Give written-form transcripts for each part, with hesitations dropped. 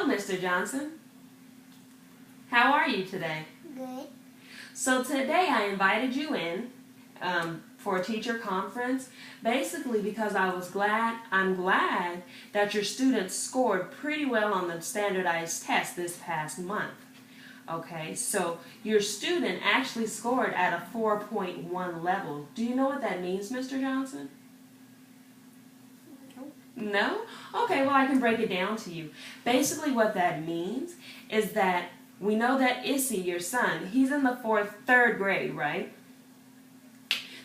Hello, Mr. Johnson. How are you today? Good. So today I invited you in for a teacher conference, basically because I'm glad that your students scored pretty well on the standardized test this past month. Okay, so your student actually scored at a 4.1 level. Do you know what that means, Mr. Johnson? No? Okay, well I can break it down to you. Basically what that means is that we know that Issy, your son, he's in the third grade, right?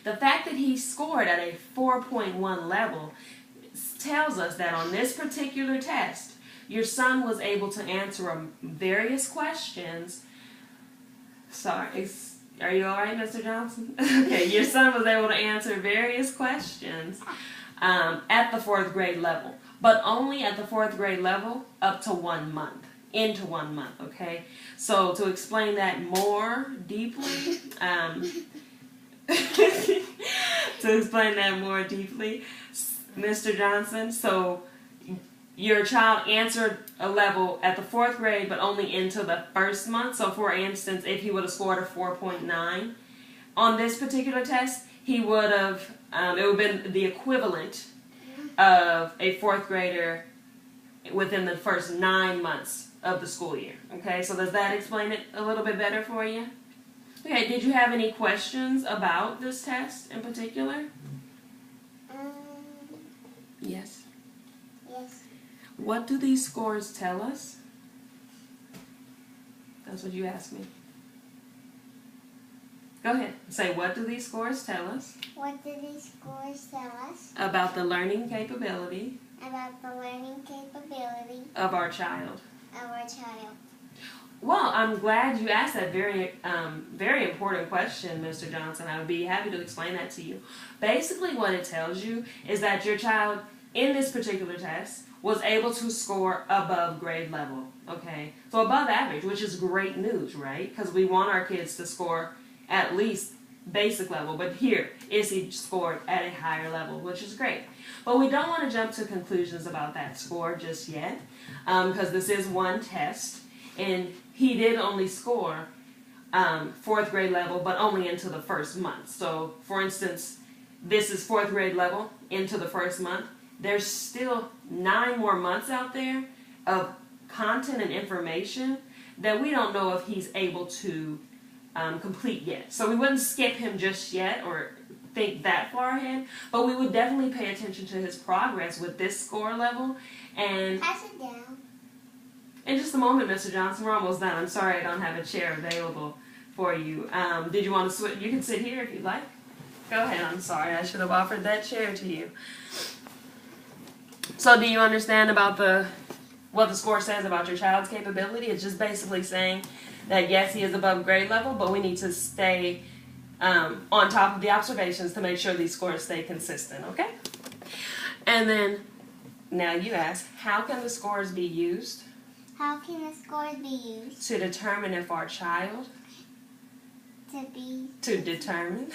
The fact that he scored at a 4.1 level tells us that on this particular test, your son was able to answer various questions. Sorry, are you all right, Mr. Johnson? Okay, your son was able to answer various questions at the 4th grade level, but only at the 4th grade level up to 1 month, into 1 month, okay? So to explain that more deeply, Mr. Johnson, so your child answered a level at the 4th grade, but only into the 1st month. So for instance, if he would have scored a 4.9 on this particular test, he would have, it would have been the equivalent of a 4th grader within the first 9 months of the school year. Okay, so does that explain it a little bit better for you? Okay, did you have any questions about this test in particular? Yes. Yes. What do these scores tell us? That's what you asked me. Go ahead. Say, what do these scores tell us? What do these scores tell us About the learning capability about the learning capability of our child. of our child? Well, I'm glad you asked that very important question, Mr. Johnson. I would be happy to explain that to you. Basically, what it tells you is that your child, in this particular test, was able to score above grade level, okay? So above average, which is great news, right? Because we want our kids to score at least basic level, but here, Issy scored at a higher level, which is great. But we don't want to jump to conclusions about that score just yet, because this is one test, and he did only score 4th grade level, but only into the 1st month. So, for instance, this is 4th grade level into the 1st month. There's still 9 more months out there of content and information that we don't know if he's able to complete yet. So we wouldn't skip him just yet or think that far ahead, but we would definitely pay attention to his progress with this score level. And Pass it down. in just a moment, Mr. Johnson, we're almost done. I'm sorry I don't have a chair available for you. Did you want to switch? You can sit here if you'd like. Go ahead. I'm sorry. I should have offered that chair to you. So do you understand about what the score says about your child's capability? It's just basically saying that yes, he is above grade level, but we need to stay on top of the observations to make sure these scores stay consistent, okay? And then, now you ask, how can the scores be used? How can the scores be used To determine if our child, to be determined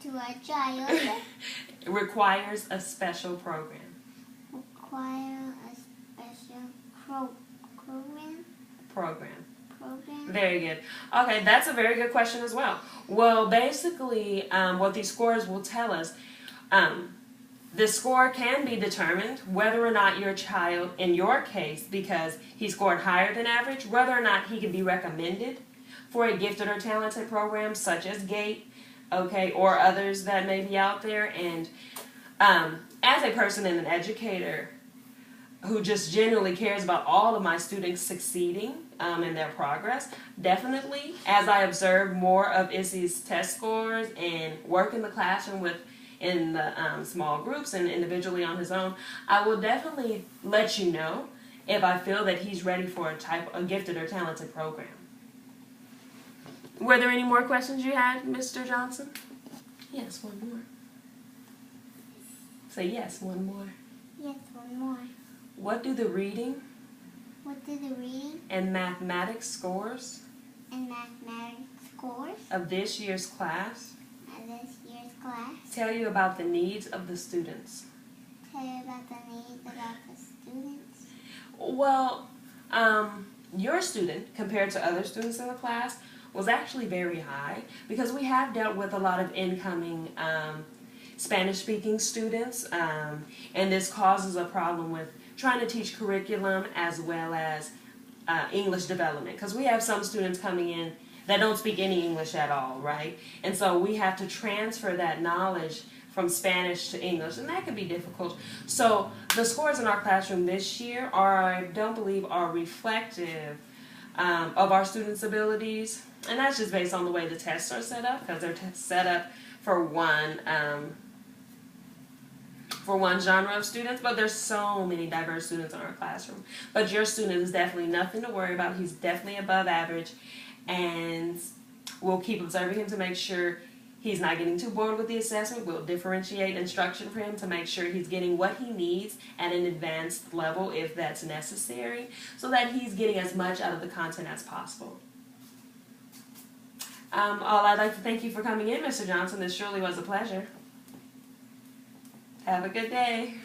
to our child requires a special program. require a special program? Very good. Okay, that's a very good question as well. Well, basically, what these scores will tell us, the score can be determined whether or not your child, in your case, because he scored higher than average, whether or not he can be recommended for a gifted or talented program such as GATE, okay, or others that may be out there. And as a person and an educator who just genuinely cares about all of my students succeeding in their progress, definitely, as I observe more of Issy's test scores and work in the classroom in the small groups and individually on his own, I will definitely let you know if I feel that he's ready for a gifted or talented program. Were there any more questions you had, Mr. Johnson? Yes, one more. Say yes, one more. Yes, one more. What do the reading What do the reading and mathematics scores and mathematics scores of this year's class of this year's class tell you about the needs of the students? tell you about the needs about the students? Well, your student, compared to other students in the class, was actually very high because we have dealt with a lot of incoming Spanish-speaking students, and this causes a problem with trying to teach curriculum as well as English development, because we have some students coming in that don't speak any English at all, right? And so we have to transfer that knowledge from Spanish to English, and that can be difficult. So the scores in our classroom this year I don't believe are reflective of our students' abilities, and that's just based on the way the tests are set up, because they're set up for one genre of students, but there's so many diverse students in our classroom. But your student is definitely nothing to worry about. He's definitely above average, and we'll keep observing him to make sure he's not getting too bored with the assessment. We'll differentiate instruction for him to make sure he's getting what he needs at an advanced level if that's necessary, so that he's getting as much out of the content as possible. All I'd like to thank you for coming in, Mr. Johnson. This surely was a pleasure. Have a good day.